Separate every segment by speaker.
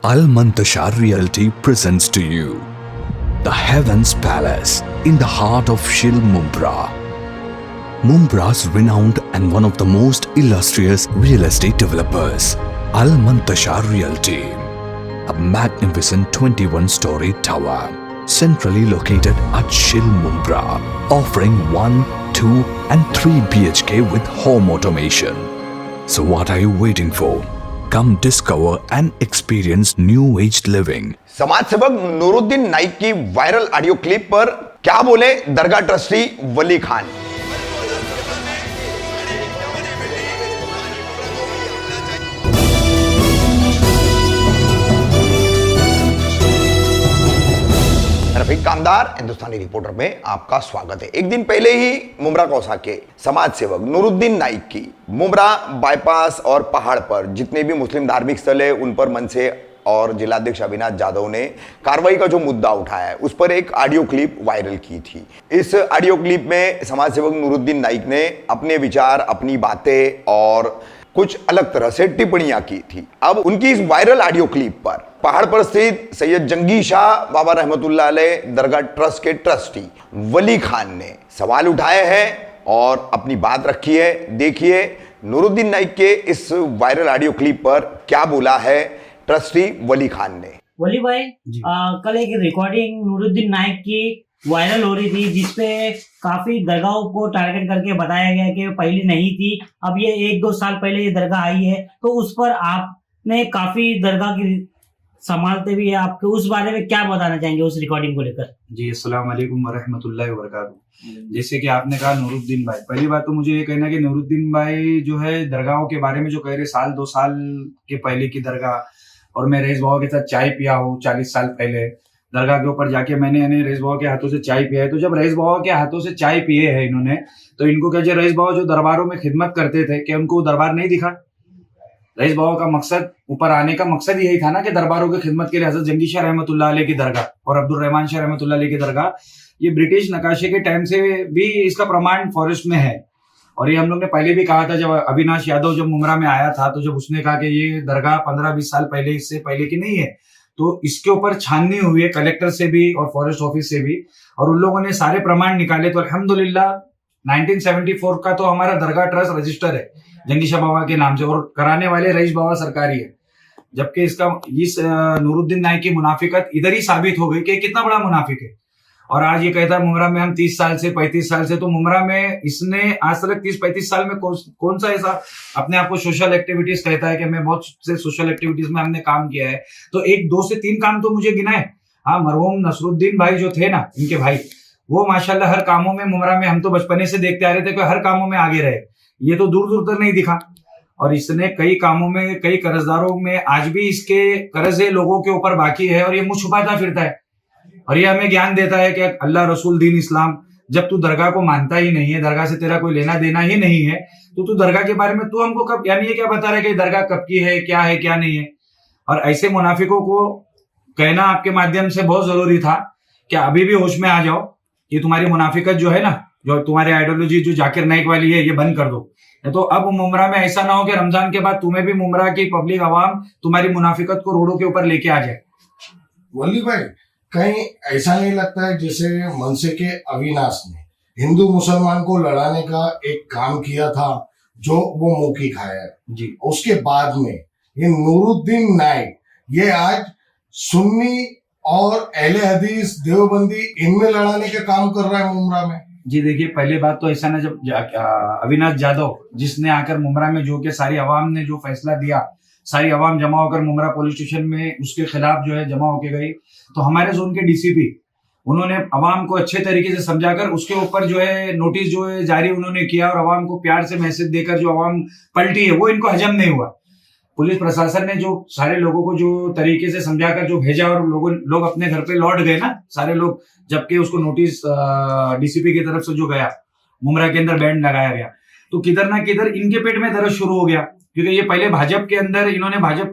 Speaker 1: Al Muntashar Realty presents to you the Heavens Palace in the heart of Shil Mumbra. Mumbra's renowned and one of the most illustrious real estate developers, Al Muntashar Realty, a magnificent 21-story tower centrally located at Shil Mumbra, offering 1, 2 and 3 BHK with home automation. So what are you waiting for? Come discover and experience new age living.
Speaker 2: समाज सेवक नूरुद्दीन नाइक की viral audio clip पर क्या बोले दरगाह trustee वली खान। रफीक कामदार हिंदुस्तानी reporter में आपका स्वागत है। एक दिन पहले ही मुमरा कौसा के समाज सेवक नूरुद्दीन नाइक की मुमरा बाईपास और पहाड़ पर जितने भी मुस्लिम धार्मिक स्थल है उन पर मनसे और जिलाध्यक्ष अविनाश जाधव ने कार्रवाई का जो मुद्दा उठाया है उस पर एक ऑडियो क्लिप वायरल की थी। इस ऑडियो क्लिप में समाज सेवक नूरुद्दीन नाइक ने अपने विचार, अपनी बातें और कुछ अलग तरह से टिप्पणियां की थी। अब उनकी इस वायरल ऑडियो क्लिप पर पहाड़ पर स्थित सैयद जंगी शाह बाबा रहमतुल्लाह अलैह दरगाह ट्रस्ट के ट्रस्टी वली खान ने सवाल उठाए हैं और अपनी बात रखी है। देखिए नूरुद्दीन नाइक के इस वायरल ऑडियो क्लिप पर क्या बोला है ट्रस्टी वली खान ने।
Speaker 3: वली भाई, कल एक रिकॉर्डिंग नूरुद्दीन नाइक की वायरल हो रही थी जिसपे काफी दरगाहों को टारगेट करके बताया गया कि पहले नहीं थी, अब ये 1-2 साल पहले ये दरगाह आई है। तो उस पर आपने काफी दरगाह की संभालते भी है, आपके उस बारे में क्या बताना चाहेंगे उस रिकॉर्डिंग को लेकर?
Speaker 4: जी, अस्सलाम वालेकुम वरहमतुल्लाहि वबरकातुहू। जैसे कि आपने कहा नूरुद्दीन भाई, पहली बात तो मुझे ये कहना है कि नूरुद्दीन भाई जो है दरगाहों के बारे में जो कह रहे 1-2 साल के पहले की दरगाह, और मैं रईस बाबा के साथ चाय पिया हूँ 40 साल पहले दरगाह के ऊपर जाके मैंने रईस बाबा के हाथों से चाय पिया है। तो जब रईस बाबा के हाथों से चाय पिए है इन्होंने, तो इनको क्या जो रईस बाबा जो दरबारों में खिदमत करते थे क्या उनको दरबार नहीं दिखा? रईस बाबा का मकसद, ऊपर आने का मकसद यही था ना कि दरबारों की खिदमत के लिए हजरत जंगी शाह रहमतुल्लाह अलैह की दरगाह और अब्दुल रहमान शाह रहमतुल्लाह अलैह की दरगाह, ये ब्रिटिश नकाशे के टाइम से भी इसका प्रमाण फॉरेस्ट में है। और ये हम लोग ने पहले भी कहा था, जब अविनाश यादव जब मुमरा में आया था तो जब उसने कहा कि ये दरगाह 15-20 साल पहले, इससे पहले की नहीं है, तो इसके ऊपर छाननी हुई है कलेक्टर से भी और फॉरेस्ट ऑफिस से भी, और उन लोगों ने सारे प्रमाण निकाले। तो अल्हम्दुलिल्लाह 1974 का तो हमारा दरगाह ट्रस्ट रजिस्टर है जंगी शाह बाबा के नाम से, और कराने वाले रईस बाबा सरकारी है। जबकि इसका इस नूरुद्दीन नाइक की मुनाफिकत इधर ही साबित हो गई कि कितना बड़ा मुनाफिक है। और आज ये कहता है मुमरा में हम 30 साल से 35 साल से, तो मुमरा में इसने आज तक 30-35 साल में कौन सा ऐसा अपने आप को सोशल एक्टिविटीज कहता है कि मैं बहुत से सोशल एक्टिविटीज में हमने काम किया है? तो 1-2 से 3 काम तो मुझे गिना है। हाँ, मरहूम नसरुद्दीन भाई जो थे ना, इनके भाई, वो माशाल्लाह हर कामों में मुमरा में हम तो बचपने से देखते आ रहे थे कि हर कामों में आगे रहे। ये तो दूर दूर तक नहीं दिखा, और इसने कई कामों में, कई कर्जदारों में आज भी इसके कर्जे लोगों के ऊपर बाकी है, और ये मुंह छुपाता फिरता है। और ये हमें ज्ञान देता है कि अल्लाह रसूल दीन इस्लाम, जब तू दरगाह को मानता ही नहीं है, दरगाह से तेरा कोई लेना देना ही नहीं है, तो तू दरगाह के बारे में तू हमको कब, यानी ये क्या बता रहा है कि दरगाह कब की है क्या नहीं है? और ऐसे मुनाफिकों को कहना आपके माध्यम से बहुत जरूरी था कि अभी भी होश में आ जाओ, ये तुम्हारी मुनाफिकत जो है ना, जो तुम्हारी आइडियोलॉजी जो जाकिर नाइक वाली है, ये बंद कर दो। तो अब मुमरा में ऐसा ना हो कि रमजान के बाद तुम्हें भी मुमरा की पब्लिक आवाम तुम्हारी मुनाफिकत को रोडों के ऊपर लेके आ जाए।
Speaker 5: वली भाई, कहीं ऐसा नहीं लगता है जैसे मनसे के अविनाश ने हिंदू मुसलमान को लड़ाने का एक काम किया था जो वो मुंह की खाया है
Speaker 4: जी,
Speaker 5: उसके बाद में ये नूरुद्दीन नाइक ये आज सुन्नी और अहले हदीस देवबंदी इनमें लड़ाने का काम कर रहा है मुमरा में?
Speaker 4: जी देखिए, पहले बात तो ऐसा ना, जब अविनाश जाधव जिसने आकर मुमरा में जो कि सारी अवाम ने जो फैसला दिया, सारी अवाम जमा होकर मुमरा पुलिस स्टेशन में उसके खिलाफ जो है जमा होके गई, तो हमारे जोन के डीसीपी उन्होंने अवाम को अच्छे तरीके से समझाकर उसके ऊपर जो है नोटिस जो है जारी उन्होंने किया, और अवाम को प्यार से मैसेज देकर जो अवाम पलटी है वो इनको हजम नहीं हुआ। पुलिस प्रशासन ने जो सारे लोगों को जो तरीके से समझाकर जो भेजा, और लोग अपने घर पे लौट गए ना सारे लोग, जबकि उसको नोटिस डीसीपी की तरफ से जो गया, मुमरा के अंदर बैंड लगाया गया, तो किधर ना किधर इनके पेट में दर्द शुरू हो गया। क्योंकि ये पहले भाजपा के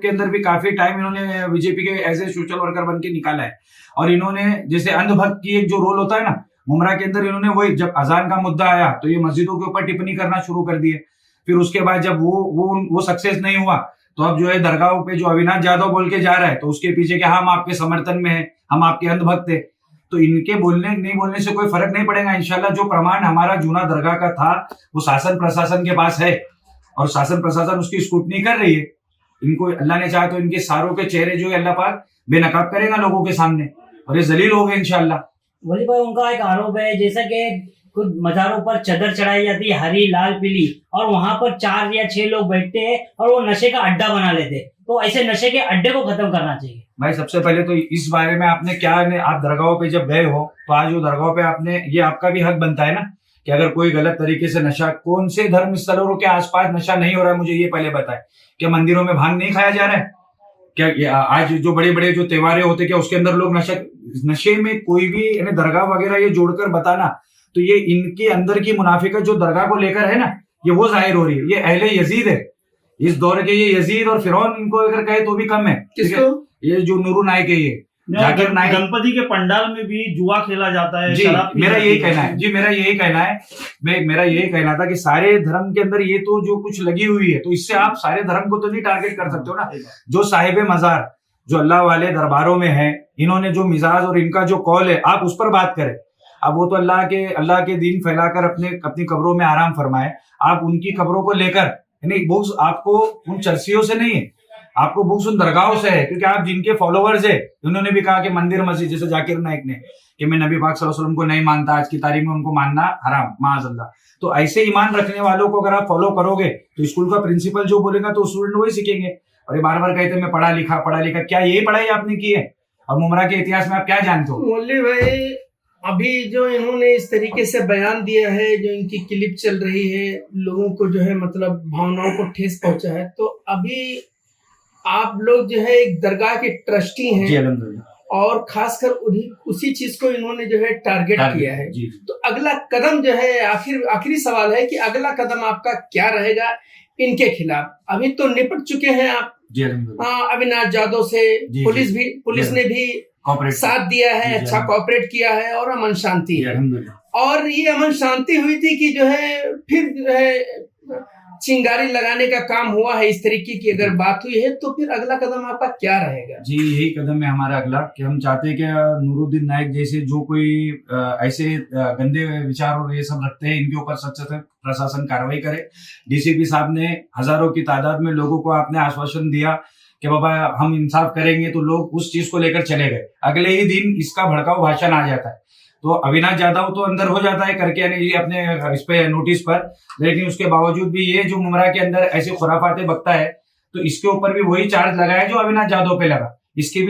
Speaker 4: अंदर भी काफी टाइम इन्होंने बीजेपी के एज ए सोशल वर्कर बन के निकाला है, और इन्होंने जैसे अंधभक्त की एक जो रोल होता है ना मुमरा के अंदर, इन्होंने वही, जब अजान का मुद्दा आया तो ये मस्जिदों के ऊपर टिप्पणी करना शुरू कर दिए। फिर उसके बाद जब वो सक्सेस नहीं हुआ तो अब जो है दरगाहों पे जो अविनाश जाधव बोल के जा रहा है तो उसके पीछे क्या हम आपके समर्थन में है, हम आपके अंधभक्त है। तो इनके बोलने नहीं बोलने से कोई फर्क नहीं पड़ेगा। इंशाल्लाह जो प्रमाण हमारा जूना दरगाह का था वो शासन प्रशासन के पास है और शासन प्रशासन उसकी स्क्रूटनी कर रही है। इनको अल्लाह ने चाहा तो इनके सारों के चेहरे जो है अल्लाह पाक बेनकाब करेगा लोगों के सामने और ये जलील हो गए इंशाल्लाह।
Speaker 3: वली भाई उनका एक आरोप है जैसा कि कुछ मजारों पर चादर चढ़ाई जाती है हरी लाल पीली और वहां पर 4 या 6 लोग बैठते हैं और वो नशे का अड्डा बना लेते हैं। तो ऐसे नशे के अड्डे को खत्म करना चाहिए।
Speaker 4: भाई सबसे पहले तो इस बारे में आपने क्या आप दरगाहों पे जब गए हो तो आज वो दरगाहों पे आपने ये आपका भी हक बनता है ना कि अगर कोई गलत तरीके से नशा कौन से धर्म स्थलों के आसपास नशा नहीं हो रहा है मुझे ये पहले बताए। क्या मंदिरों में भांग नहीं खाया जा रहा है? क्या आज जो बड़े बड़े जो त्योहार होते क्या उसके अंदर लोग नशे में कोई भी यानी दरगाह वगैरह ये जोड़कर बताना तो ये इनके अंदर की मुनाफिकत जो दरगाह को लेकर है ना ये वो जाहिर हो रही है। ये अहले यजीद है इस दौर के, ये यजीद और फिरौन इनको अगर कहे तो भी कम है। किसको? ये जो नूरू नायक है ये जाकिर नायक।
Speaker 6: गणपति के पंडाल में भी जुआ खेला जाता है।
Speaker 4: जी मेरा यही कहना है मेरा यही कहना था कि सारे धर्म के अंदर ये तो जो कुछ लगी हुई है तो इससे आप सारे धर्म को तो नहीं टारगेट कर सकते हो ना। जो साहिब मजार जो अल्लाह वाले दरबारों में है इन्होंने जो मिजाज और इनका जो कौल है आप उस पर बात करें। अब वो तो अल्लाह के दीन फैलाकर अपनी कब्रों में आराम फरमाए। आप उनकी कब्रों को लेकर यानी बुक्स आपको उन चर्सियों से नहीं है, आपको बुक्स उन दरगाहों से है क्योंकि आप जिनके फॉलोवर्स है उन्होंने भी कहा कि मंदिर मस्जिद जैसे जाकिर नायक ने कि मैं नबी पाक सल्लल्लाहु अलैहि वसल्लम को नहीं मानता, आज की तारीख में उनको मानना हराम माअज़ल्लाह। तो ऐसे ईमान रखने वालों को अगर आप फॉलो करोगे तो स्कूल का प्रिंसिपल जो बोलेगा तो स्टूडेंट वही सीखेंगे। और ये बार बार कहते मैं पढ़ा लिखा क्या यही पढ़ाई आपने की है? और मुमरा के इतिहास में आप क्या जानते हो?
Speaker 7: मौलवी भाई अभी जो इन्होंने इस तरीके से बयान दिया है, जो इनकी क्लिप चल रही है, लोगों को जो है मतलब भावनाओं को ठेस पहुंचा है, तो अभी आप लोग जो है एक दरगाह के ट्रस्टी हैं और खासकर उसी चीज को इन्होंने जो है टारगेट किया है। तो अगला कदम जो है आखिरी सवाल है कि अगला कदम आपका क्या रहेगा इनके खिलाफ? अभी तो निपट चुके हैं आप अविनाश जाधव से, पुलिस ने भी साथ दिया है, अच्छा कोऑपरेट किया है और अमन शांति है। और ये अमन शांति हुई थी कि जो है फिर जो है चिंगारी लगाने का काम हुआ है। इस तरीके की अगर बात हुई है तो फिर अगला कदम आपका क्या रहेगा?
Speaker 4: जी यही कदम है हमारा अगला कि हम चाहते हैं कि नूरुद्दीन नायक जैसे जो कोई ऐसे गंदे विचार और ये सब रखते हैं इनके ऊपर सख्त से प्रशासन कार्रवाई करे। डीसीपी साहब ने हजारों की तादाद में लोगों को आपने आश्वासन दिया कि बाबा हम इंसाफ करेंगे तो लोग उस चीज को लेकर चले गए। अगले ही दिन इसका भड़काऊ भाषण आ जाता है तो अविनाश जाधव तो अंदर हो जाता है करके यानी अपने इस पे नोटिस पर, लेकिन उसके बावजूद भी ये जो मुमरा के अंदर ऐसी खुराफातें बकता है तो इसके ऊपर भी वही चार्ज लगाया जो अविनाश जाधव पे लगा। इसकी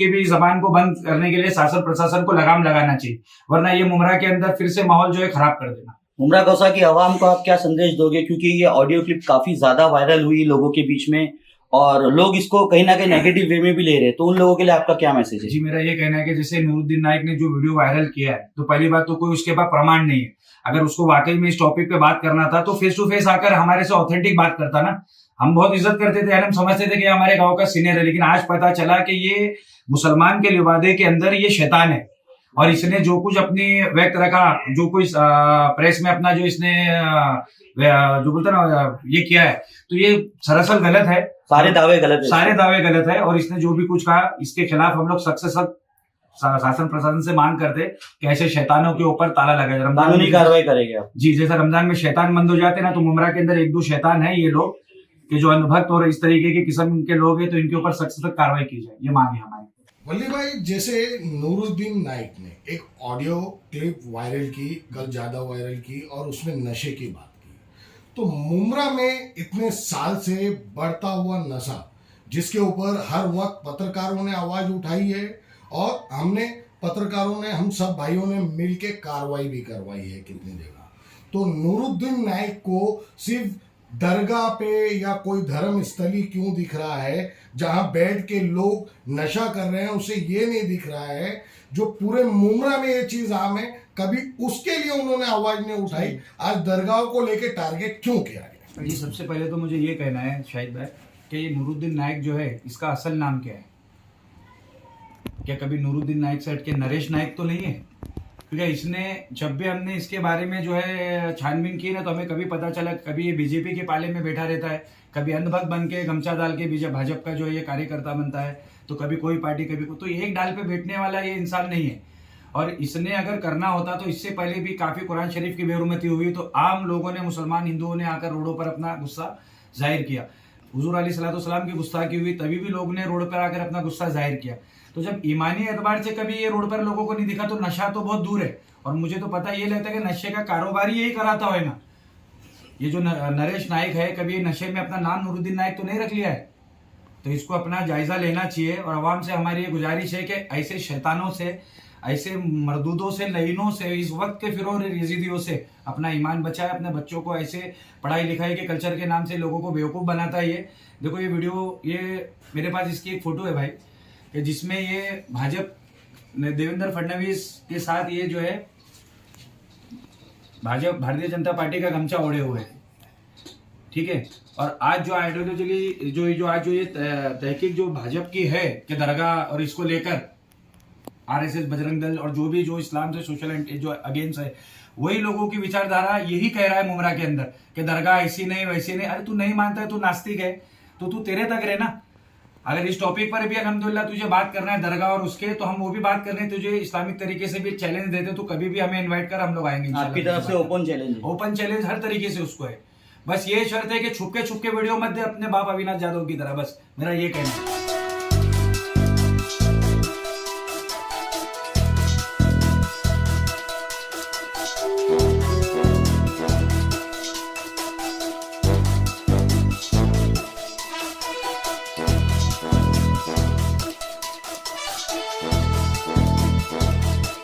Speaker 4: भी जबान को बंद करने के लिए शासन प्रशासन को लगाम लगाना चाहिए, वरना ये मुमरा के अंदर फिर से माहौल जो है खराब कर देना।
Speaker 8: मुमरा गौसा की आवाम को आप क्या संदेश दोगे, क्योंकि ये ऑडियो क्लिप काफी ज्यादा वायरल हुई लोगों के बीच में और लोग इसको कहीं ना कहीं नेगेटिव वे में भी ले रहे हैं, तो उन लोगों के लिए आपका क्या मैसेज है?
Speaker 4: जी मेरा ये कहना है कि जैसे नूरुद्दीन नायक ने जो वीडियो वायरल किया है तो पहली बात तो कोई उसके पास प्रमाण नहीं है। अगर उसको वाकई में इस टॉपिक पे बात करना था तो फेस टू फेस आकर हमारे से ऑथेंटिक बात करता ना। हम बहुत इज्जत करते थे, हम समझते थे कि हमारे गाँव का सीनियर है, लेकिन आज पता चला कि ये मुसलमान के लिबादे के अंदर ये शैतान है और इसने जो कुछ अपनी व्यक्त रखा, जो कुछ प्रेस में अपना जो इसने जो बोलते ना ये किया है तो ये सरासर गलत है।
Speaker 8: सारे दावे गलत है
Speaker 4: और इसने जो भी कुछ कहा इसके खिलाफ हम लोग सख्त से सख्त शासन प्रशासन से मांग करते कि ऐसे शैतानों के ऊपर ताला लगा जाए,
Speaker 8: कानूनी कार्रवाई करेंगे आप।
Speaker 4: जी जैसे रमजान में शैतान बंद हो जाते ना तो मुमरा के अंदर 1-2 शैतान है ये लोग कि जो अनुभक्त और इस तरीके के किस्म के लोग हैं तो इनके ऊपर सख्त से कार्रवाई की जाए, ये मांग है हमारी।
Speaker 5: वली भाई जैसे नूरुद्दीन नाइक ने एक ऑडियो क्लिप वायरल की, कल ज्यादा वायरल की और उसमें नशे की बात की, तो मुमरा में इतने साल से बढ़ता हुआ नशा जिसके ऊपर हर वक्त पत्रकारों ने आवाज उठाई है और पत्रकारों ने हम सब भाइयों ने मिलके कार्रवाई भी करवाई है कितनी जगह। तो नूरुद्दीन नाइक को सिर्फ दरगाह पे या कोई धर्म स्थली क्यों दिख रहा है जहां बैठ के लोग नशा कर रहे हैं, उसे ये नहीं दिख रहा है जो पूरे मुमरा में ये चीज आम है, कभी उसके लिए उन्होंने आवाज नहीं उठाई। आज दरगाह को लेके टारगेट क्यों किया गया?
Speaker 4: जी सबसे पहले तो मुझे ये कहना है शाहिद भाई कि ये नूरुद्दीन नाइक जो है इसका असल नाम क्या है? क्या कभी नूरुद्दीन नाइक से हटके नरेश नाइक तो नहीं है? क्योंकि इसने जब भी हमने इसके बारे में जो है छानबीन की ना तो हमें कभी पता चला कभी ये बीजेपी के पाले में बैठा रहता है, कभी अंधभक्त बन के गमछा डाल के भाजपा का जो ये कार्यकर्ता बनता है, तो कभी कोई पार्टी कभी कोई, तो एक डाल पे बैठने वाला ये इंसान नहीं है। और इसने अगर करना होता तो इससे पहले भी काफी कुरान शरीफ की बेहुरमती हुई, तो आम लोगों ने, मुसलमान हिंदुओं ने आकर रोडों पर अपना गुस्सा जाहिर किया। हुजूर अलैहिस्सलाम की गुस्ताखी हुई, तभी भी लोग ने रोड पर आकर अपना गुस्सा जाहिर किया। तो जब ईमानी एतबार से कभी ये रोड पर लोगों को नहीं दिखा, तो नशा तो बहुत दूर है। और मुझे तो पता ये लगता है कि नशे का कारोबार यही कराता है ना। ये जो नरेश नाइक है, कभी नशे में अपना नाम नूरुद्दीन नाइक तो नहीं रख लिया है। तो इसको अपना जायजा लेना चाहिए। और आवाम से हमारी ये गुजारिश है कि ऐसे शैतानों से, ऐसे मरदूदों से, लईनों से, इस वक्त के फिरौन यजीदियों से अपना ईमान बचाए। अपने बच्चों को ऐसे पढ़ाई लिखाई के कल्चर के नाम से लोगों को बेवकूफ़ बनाता है। ये देखो, ये वीडियो, ये मेरे पास इसकी एक फोटो है भाई, कि जिसमें ये भाजपा देवेंद्र फडणवीस के साथ ये जो है भारतीय जनता पार्टी का गमछा ओढ़े हुए है, ठीक है। और आज जो आइडियोलॉजिकली जो आज जो ये तहकीक जो भाजपा की है कि दरगाह और इसको लेकर आरएसएस, बजरंग दल और जो भी जो इस्लाम से सोशल जो अगेंस्ट है, वही लोगों की विचारधारा यही कह रहा है मुमरा के अंदर कि दरगाह ऐसी नहीं वैसी नहीं। अरे तू नहीं मानता है, तू नास्तिक है, तो तू तेरे तक रहे ना। अगर इस टॉपिक पर भी अल्हम्दुलिल्लाह तुझे बात करना है दरगाह और उसके, तो हम वो भी बात करने, तुझे इस्लामिक तरीके से भी चैलेंज देते, तो कभी भी हमें इन्वाइट कर, हम लोग आएंगे।
Speaker 8: आपकी तरफ से ओपन चैलेंज,
Speaker 4: ओपन चैलेंज हर तरीके से उसको है। बस ये शर्त है कि छुपके वीडियो मत दे अपने बाप अविनाश यादव की तरह, बस मेरा ये कहना है।